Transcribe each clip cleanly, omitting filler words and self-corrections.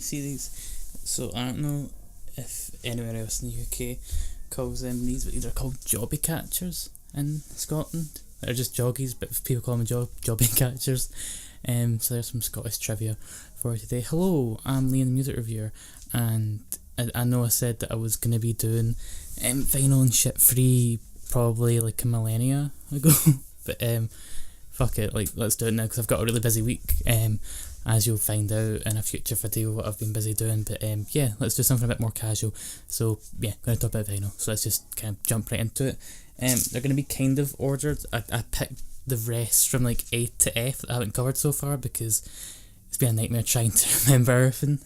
you see these. So I don't know if anywhere else in the UK calls them these, but these are called jobby catchers in Scotland. They're just joggies, but people call them jobby catchers. So there's some Scottish trivia for today. Hello, I'm Liam, the music reviewer, and I know I said that I was going to be doing vinyl and shit free probably like a millennia ago, but fuck it, like let's do it now because I've got a really busy week, as you'll find out in a future video what I've been busy doing. But yeah, let's do something a bit more casual. So yeah, going to talk about vinyl, so let's just kind of jump right into it. They're going to be kind of ordered. I picked the rest from like A to F that I haven't covered so far because it's been a nightmare trying to remember everything.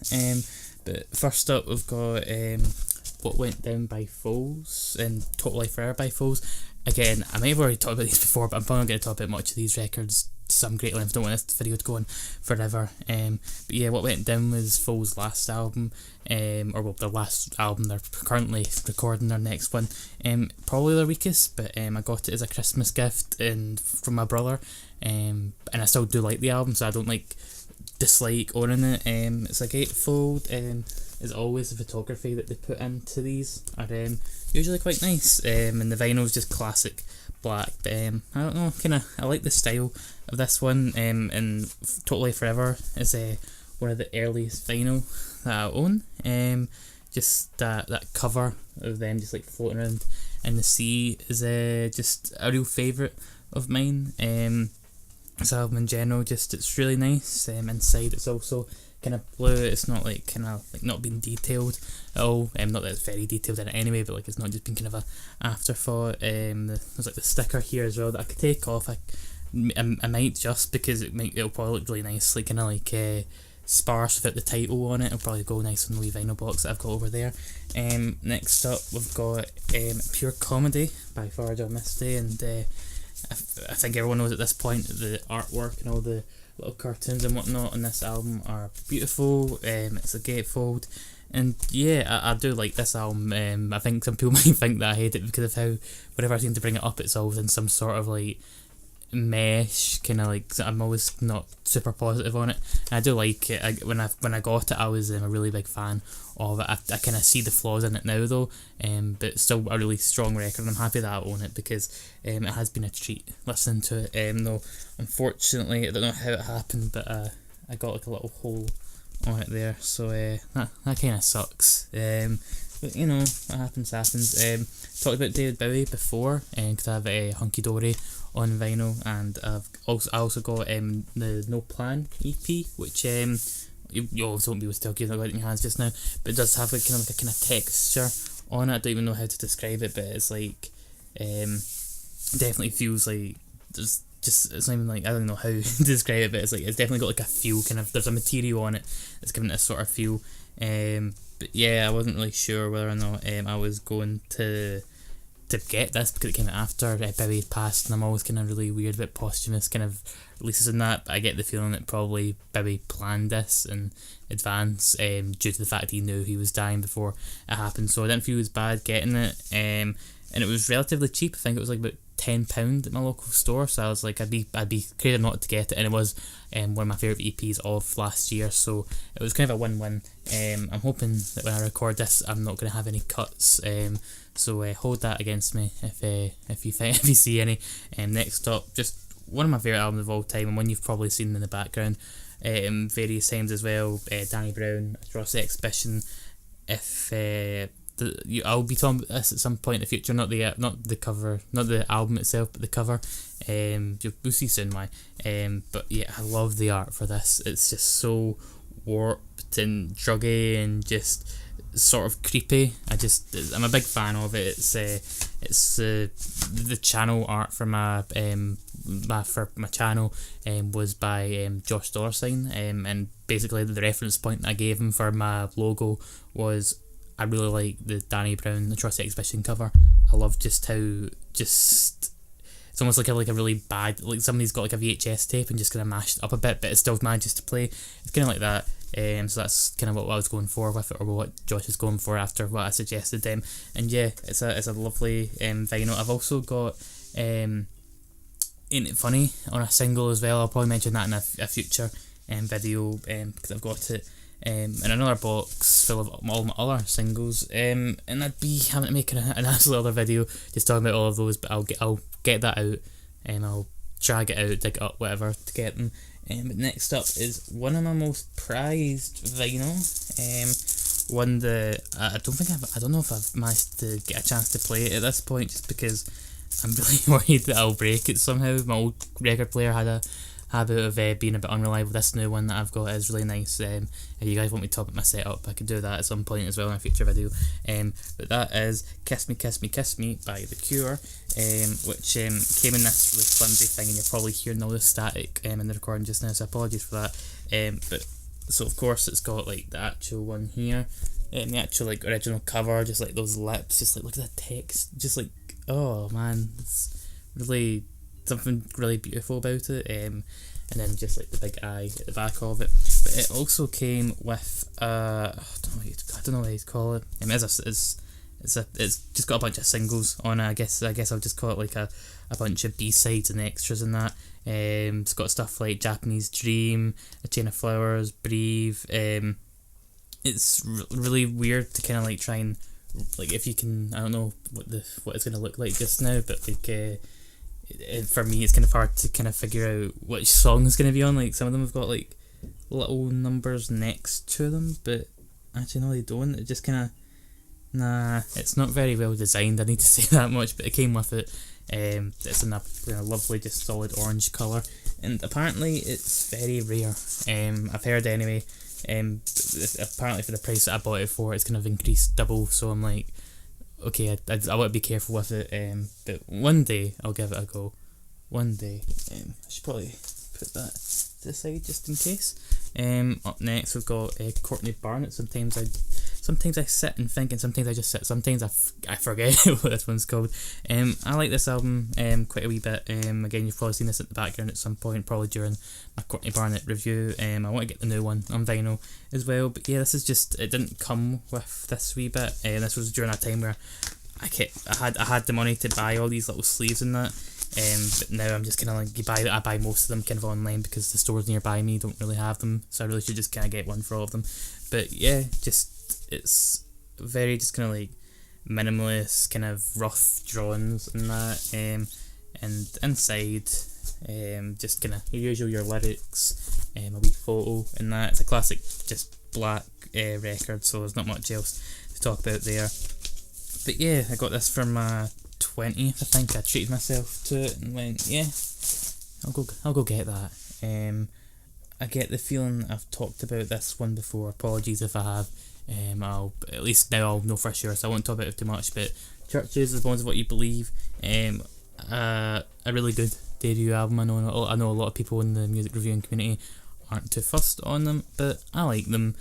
But first up we've got What Went Down by Foals and Total Life Forever by Foals. Again, I may have already talked about these before, but I'm probably not going to talk about much of these records to some great length. I don't want this video to go on forever. But yeah, What Went Down was Foals' last album, or well, their last album. They're currently recording their next one. Probably their weakest, but I got it as a Christmas gift and from my brother. And I still do like the album, so I don't like dislike owning it. It's a gatefold. As always, the photography that they put into these are usually quite nice, and the vinyl is just classic black, but I don't know, I like the style of this one, and Totally Forever is one of the earliest vinyl that I own. Just that cover of them just like floating around in the sea is just a real favourite of mine. This album in general, it's really nice. Inside it's also kind of blue. It's not like not being detailed at all. Not that it's very detailed in it anyway, but like it's not just been kind of a afterthought. There's like the sticker here as well that I could take off. I might, just because it'll probably look really nice, like kind of like sparse without the title on it. It'll probably go nice on the wee vinyl box that I've got over there. Next up we've got Pure Comedy by Misty, and I think everyone knows at this point the artwork and all the little cartoons and whatnot on this album are beautiful. It's a gatefold, and yeah, I do like this album. I think some people might think that I hate it because of how whenever I seem to bring it up, it's always in some sort of like mesh, kind of like, I'm always not super positive on it. And I do like it. When I got it, I was a really big fan of it. I kind of see the flaws in it now though, but it's still a really strong record, and I'm happy that I own it because it has been a treat listening to it. Though unfortunately I don't know how it happened, but I got like a little hole on it there, so that kind of sucks. But you know, what happens. Talked about David Bowie before, because I have Hunky Dory on vinyl, and I also got the No Plan EP, which you always won't be able to tell because I've got it in your hands just now, but it does have like a kind of texture on it. I don't even know how to describe it, but it's like definitely feels like it's not even like, I don't know how to describe it, but it's definitely got like a feel, there's a material on it that's giving it a sort of feel. But yeah, I wasn't really sure whether or not I was going to get this because it came out after Bowie had passed, and I'm always kind of really weird about posthumous kind of releases and that, but I get the feeling that probably Bowie planned this in advance, due to the fact he knew he was dying before it happened, so I didn't feel it was bad getting it, and it was relatively cheap. I think it was like about £10 at my local store, so I was like, I'd be creative not to get it, and it was one of my favourite EPs of last year, so it was kind of a win-win. I'm hoping that when I record this I'm not going to have any cuts, so hold that against me if you see any. Next up, just one of my favourite albums of all time, and one you've probably seen in the background various times as well, Danny Brown, Atrocity Exhibition. I'll be talking about this at some point in the future, not the cover, not the album itself, but the cover. We'll see soon why. But yeah, I love the art for this. It's just so warped and druggy and just sort of creepy. I'm a big fan of it. It's the channel art for my channel was by Josh $, and basically the reference point I gave him for my logo was, I really like the Danny Brown Atrocity Exhibition cover. I love just how it's almost like a really bad, like somebody's got like a VHS tape and just kind of mashed up a bit, but it still manages to play. It's kind of like that. So that's kind of what I was going for with it, or what Josh is going for after what I suggested. And yeah, it's a lovely vinyl. I've also got Ain't It Funny on a single as well. I'll probably mention that in a future video, because I've got it and another box full of all my other singles, and I'd be having to make an absolute other video just talking about all of those, but I'll get that out, and I'll drag it out, dig it up, whatever, to get them. But next up is one of my most prized vinyl, one that I don't know if I've managed to get a chance to play it at this point, just because I'm really worried that I'll break it somehow. My old record player had a habit of being a bit unreliable. This new one that I've got is really nice. If you guys want me to top up my setup, I could do that at some point as well in a future video. But that is Kiss Me, Kiss Me, Kiss Me by The Cure, which came in this really flimsy thing, and you're probably hearing all the static in the recording just now, so apologies for that. But so of course it's got like the actual one here, the actual like original cover, just like those lips, just like look at the text, just like, oh man, it's really something really beautiful about it. And then just like the big eye at the back of it. But it also came with I don't know what you'd call it. It's just got a bunch of singles on it. I guess I'll just call it like a bunch of B-sides and extras in that. It's got stuff like Japanese Dream, A Chain of Flowers, Breathe. It's really weird to kind of like try and, like, if you can, I don't know what it's gonna look like just now, but like for me it's kind of hard to kind of figure out which song is gonna be on. Like, some of them have got like little numbers next to them, but actually no, they don't. It just kind of, nah, it's not very well designed, I need to say that much. But it came with it. It's in a lovely, just solid orange colour, and apparently it's very rare. I've heard anyway. Apparently for the price that I bought it for, it's kind of increased double. So I'm like, okay, I want to be careful with it. But one day I'll give it a go. One day. I should probably put that to the side just in case. Up next we've got Courtney Barnett. Sometimes I sit and think, and sometimes I just sit. Sometimes I forget what this one's called. I like this album quite a wee bit. Again, you've probably seen this at the background at some point, probably during my Courtney Barnett review. I want to get the new one on vinyl as well. But yeah, this is just, it didn't come with this wee bit. This was during a time where I had the money to buy all these little sleeves and that. But now I'm just kind of like, I buy most of them kind of online because the stores nearby me don't really have them, so I really should just kind of get one for all of them. But yeah, just, it's very just kind of like minimalist, kind of rough drawings and that, and inside just kind of your lyrics, a wee photo and that. It's a classic just black record, so there's not much else to talk about there. But yeah, I got this from 20th, I think. I treated myself to it and went, yeah, I'll go get that. I get the feeling I've talked about this one before. Apologies if I have. At least now I'll know for sure, so I won't talk about it too much. But CHVRCHES, The Bones of What You Believe, a really good debut album. I know a lot of people in the music reviewing community aren't too fussed on them, but I like them.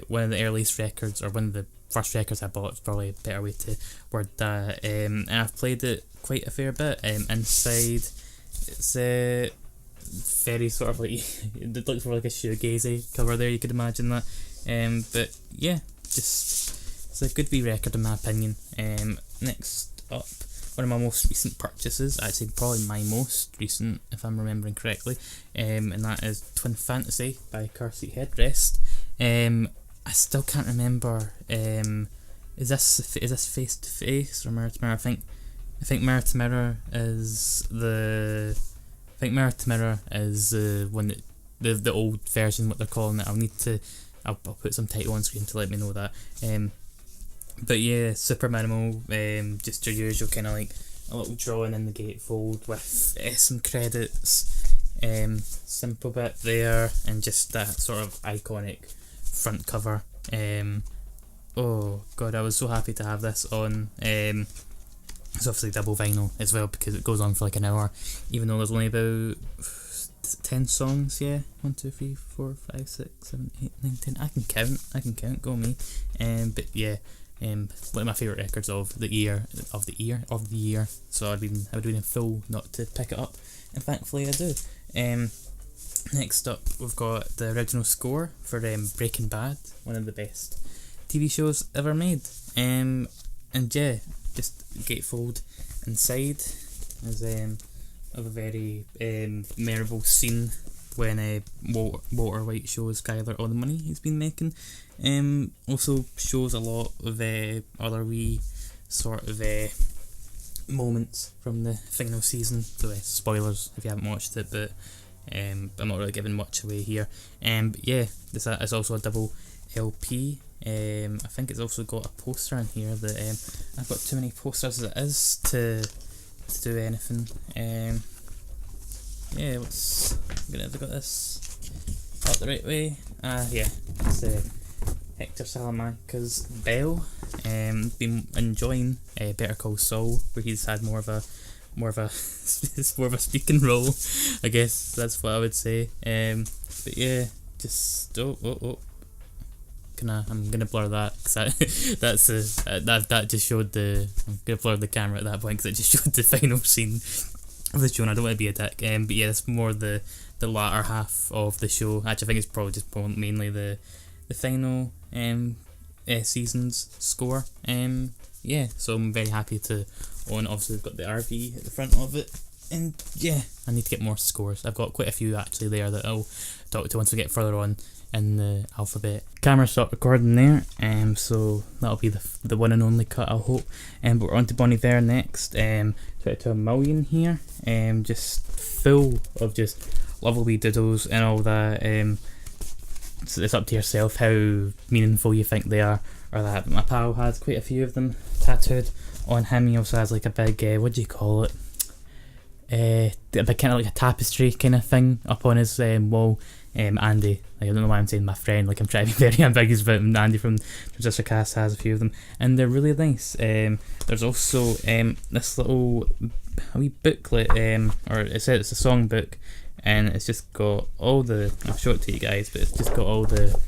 One of the earliest records, or one of the first records I bought, is probably a better way to word that. And I've played it quite a fair bit. Inside, it's very sort of like, it looks more like a shoegazy cover there, you could imagine that. But yeah, just, it's a good wee record in my opinion. Next up, one of my most recent purchases, actually probably my most recent if I'm remembering correctly, and that is Twin Fantasy by Car Seat Headrest. I still can't remember, is this Face to Face or Mirror to Mirror? I think Mirror to Mirror is the one that the old version, what they're calling it. I'll put some title on screen to let me know that. But yeah, super minimal, just your usual kind of like a little drawing in the gatefold with some credits, simple bit there, and just that sort of iconic front cover. Oh god, I was so happy to have this on. It's obviously double vinyl as well because it goes on for like an hour, even though there's only about 10 songs. Yeah, 1, 2, 3, 4, 5, 6, 7, 8, 9, 10. I can count. Go me. But yeah, one of my favourite records of the year. So I would have been a fool not to pick it up, and thankfully I do. Next up, we've got the original score for Breaking Bad, one of the best TV shows ever made. And yeah, just gatefold inside is of a very memorable scene when Walter White shows Skylar all the money he's been making. Also shows a lot of other wee sort of moments from the final season. So spoilers if you haven't watched it, but I'm not really giving much away here. But yeah, this is also a double LP. I think it's also got a poster in here that I've got too many posters as it is to do anything. Yeah, have I got this up the right way? Yeah, it's Hector Salamanca's Bell. Been enjoying Better Call Saul, where he's had more of a speaking role, I guess that's what I would say. But yeah, just I'm gonna blur that because that just showed the. I'm gonna blur the camera at that point because it just showed the final scene of the show, and I don't want to be a dick. But yeah, it's more the latter half of the show. Actually, I think it's probably just mainly the final season's score. Yeah, so I'm very happy to own. Obviously, we've got the RV at the front of it, and yeah, I need to get more scores. I've got quite a few actually there that I'll talk to once we get further on in the alphabet. Camera stopped recording there, so that'll be the one and only cut, I hope. But we're on to Bon Iver next. 22 million here, just full of just lovely doodles and all that. So it's up to yourself how meaningful you think they are or that. But my pal has quite a few of them tattooed on him. He also has like a big what do you call it? A big kind of like a tapestry kind of thing up on his wall. Andy, like, I don't know why I'm saying my friend, like I'm trying to be very ambiguous about him. Andy from CHVRCHES has a few of them, and they're really nice. There's also this little wee booklet, or it says it's a song book, and it's just got all the. I'll show it to you guys, but it's just got all the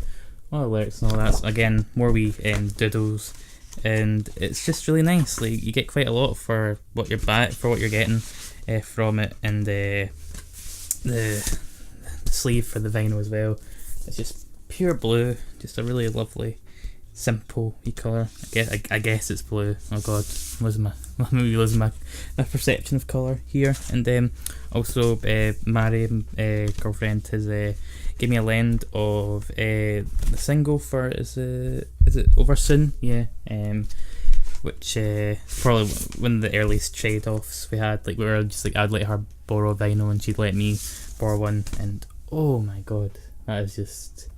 lyrics and all that. So again, more wee doodles, and it's just really nice. Like you get quite a lot for what you're getting from it, and the sleeve for the vinyl as well. It's just pure blue, just a really lovely, simple colour. I guess it's blue. Oh god, I'm losing my perception of colour here. And also Mary, girlfriend, has gave me a lend of the single for is it Over Soon? Yeah. Which probably one of the earliest trade-offs we had. Like we were just like, I'd let her borrow a vinyl and she'd let me borrow one, and oh my god, that is just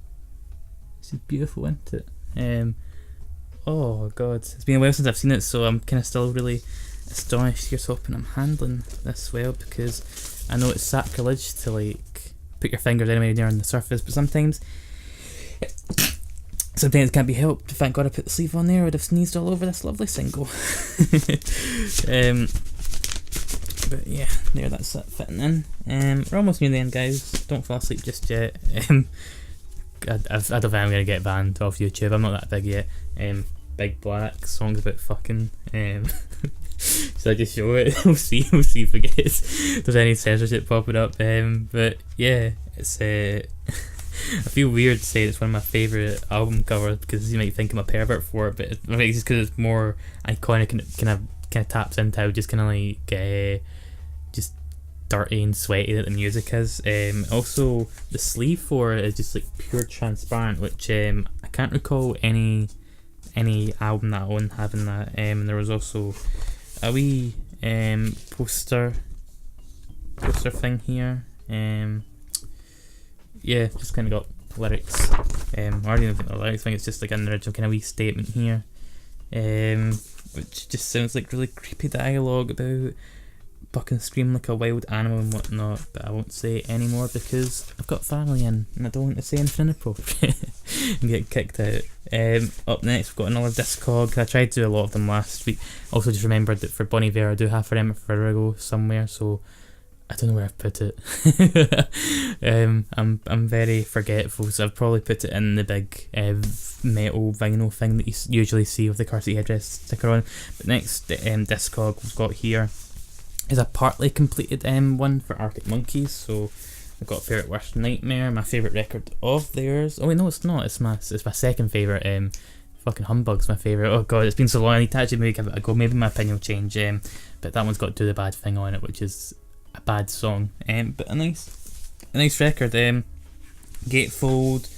beautiful, isn't it? Oh god, it's been a while since I've seen it, so I'm kind of still really astonished. Here's hoping I'm handling this well, because I know it's sacrilege to like put your fingers anywhere near on the surface, but sometimes it can't be helped. Thank god I put the sleeve on there, I would have sneezed all over this lovely single. But yeah, there, that's it fitting in. We're almost near the end, guys. Don't fall asleep just yet. I don't think I'm going to get banned off YouTube. I'm not that big yet. Big Black, songs about fucking. So I just show it. We'll see if there's any censorship popping up. But yeah, it's I feel weird to say it's one of my favourite album covers, because you might think I'm a pervert for it, but I think it's just because it's more iconic and it kind of taps into how just kind of like just dirty and sweaty that the music is. Also the sleeve for it is just like pure transparent, which I can't recall any album that I own having that. And there was also a wee poster thing here. Yeah, just kind of got lyrics. I don't even think the lyrics thing, it's just like an original kind of wee statement here. Which just sounds like really creepy dialogue about buck and scream like a wild animal and whatnot, but I won't say it anymore because I've got family in and I don't want to say anything inappropriate and get kicked out. Up next we've got another Discog. I tried to do a lot of them last week. Also just remembered that for Bon Iver I do have for Emma Farrago somewhere, so I don't know where I've put it. I'm very forgetful, so I've probably put it in the big metal vinyl thing that you usually see with the car seat headrest sticker on. But next Discog we've got here is a partly completed one for Arctic Monkeys. So I've got Favourite Worst Nightmare, my favourite record of theirs. Oh wait, no, it's not. It's my second favourite. Fucking Humbug's my favourite. Oh god, it's been so long. I need to actually maybe give it a go. Maybe my opinion will change. But that one's got Do the Bad Thing on it, which is a bad song, but a nice a nice record. Gatefold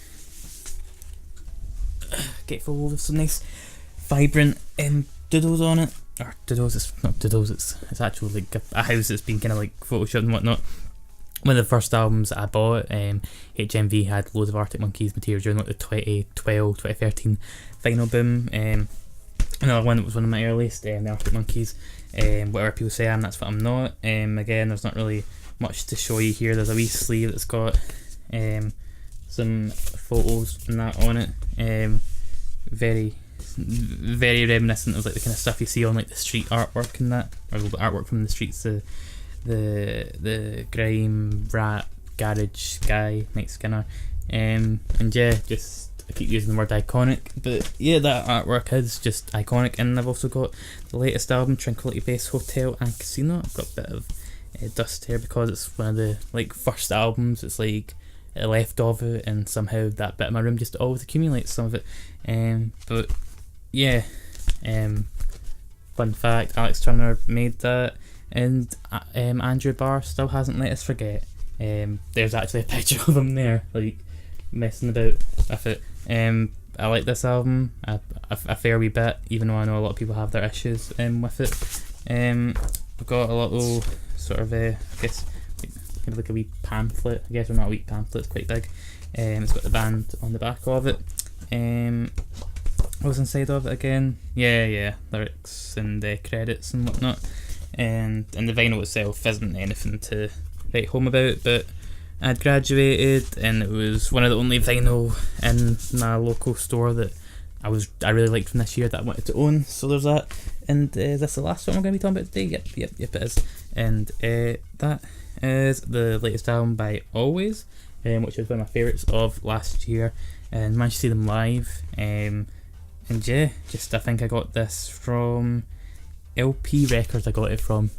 with some nice vibrant doodles on it. Or doodles, it's not doodles, it's actually like a house that's been kind of like photoshopped and whatnot. One of the first albums I bought, HMV had loads of Arctic Monkeys material during like the 2012, 2013 vinyl boom. Another one that was one of my earliest, the Arctic Monkeys. Whatever people say I am, that's what I'm not. Again, there's not really much to show you here. There's a wee sleeve that's got some photos and that on it. Very reminiscent of like the kind of stuff you see on like the street artwork and that, or the artwork from the streets. The grime, rap, garage guy, Mike Skinner, and yeah, just I keep using the word iconic, but yeah, that artwork is just iconic. And I've also got the latest album, Tranquility Base Hotel and Casino. I've got a bit of dust here because it's one of the like first albums. It's like left of it, and somehow that bit of my room just always accumulates some of it. But yeah, fun fact: Alex Turner made that. And Andrew Barr still hasn't let us forget. There's actually a picture of him there, like messing about with it. I like this album a fair wee bit, even though I know a lot of people have their issues with it. I've got a little sort of I guess kind of like a wee pamphlet. I guess, or not a wee pamphlet, it's quite big. It's got the band on the back of it. What was inside of it again? Yeah, lyrics and credits and whatnot. And the vinyl itself isn't anything to write home about, but I'd graduated and it was one of the only vinyl in my local store that I really liked from this year that I wanted to own, so there's that. And that's the last one we're going to be talking about today. Yep, it is. And that is the latest album by Alvvays, which is one of my favourites of last year, and managed to see them live. And yeah, I think I got this from LP Records. I got it from,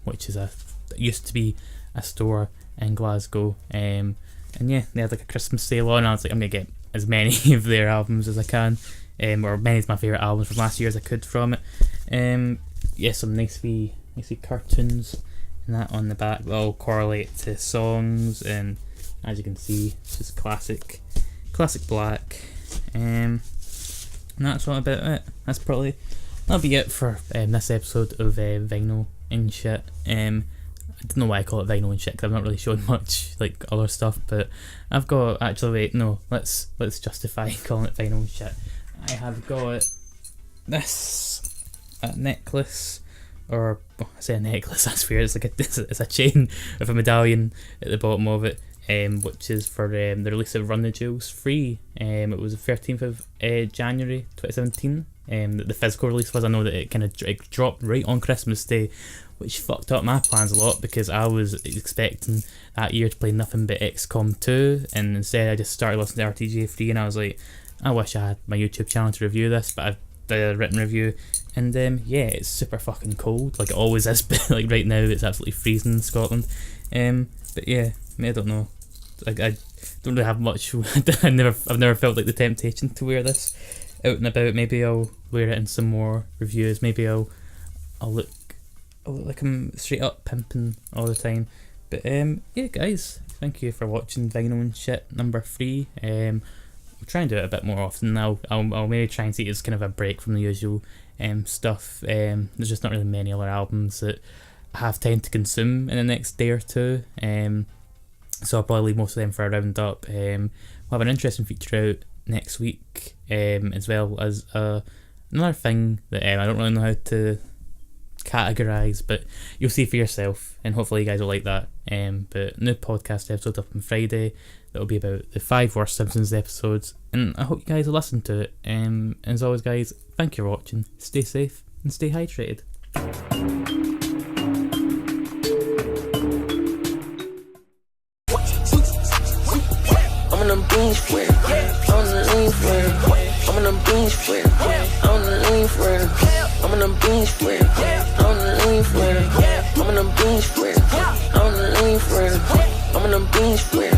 which is it used to be a store in Glasgow, and yeah, they had like a Christmas sale on. I was like, I'm gonna get as many of their albums as I can, or many of my favourite albums from last year as I could from it. Yeah, some nice wee cartoons and that on the back that all correlate to songs, and as you can see, it's just classic black. And that's all about it. That'll be it for this episode of Vinyl and Shit. I don't know why I call it Vinyl and Shit, because I've not really shown much like other stuff, but I've got, actually wait, no, let's justify calling it Vinyl and Shit. I have got this necklace, or I say a necklace, that's weird, it's a chain with a medallion at the bottom of it, which is for the release of Run the Jewels 3. It was the 13th of January 2017. The physical release was. I know that it dropped right on Christmas Day, which fucked up my plans a lot, because I was expecting that year to play nothing but XCOM 2, and instead I just started listening to RTJ 3, and I was like, I wish I had my YouTube channel to review this, but I've did a written review, and yeah, it's super fucking cold, like it always is, but like right now it's absolutely freezing in Scotland. But yeah, I don't know, like I don't really have much. I've never felt like the temptation to wear this out and about. Maybe I'll wear it in some more reviews. Maybe I'll look like I'm straight up pimping all the time. But yeah, guys, thank you for watching Vinyl and Shit number 3. I'll try and do it a bit more often now. I'll maybe try and see it as kind of a break from the usual stuff. There's just not really many other albums that I have time to consume in the next day or two. So I'll probably leave most of them for a roundup. We'll have an interesting feature out next week, as well as another thing that I don't really know how to categorise, but you'll see for yourself, and hopefully you guys will like that. But new podcast episode up on Friday that'll be about the 5 worst Simpsons episodes, and I hope you guys will listen to it. And as always, guys, thank you for watching. Stay safe and stay hydrated. I'm on them beans for it. I'm on the lean for it. I'm on them beans for it. I'm on the lean for it. I'm on them beans for it. I'm on the lean for it. I'm on them beans for it. I'm on the lean for it. I'm on them beans for it.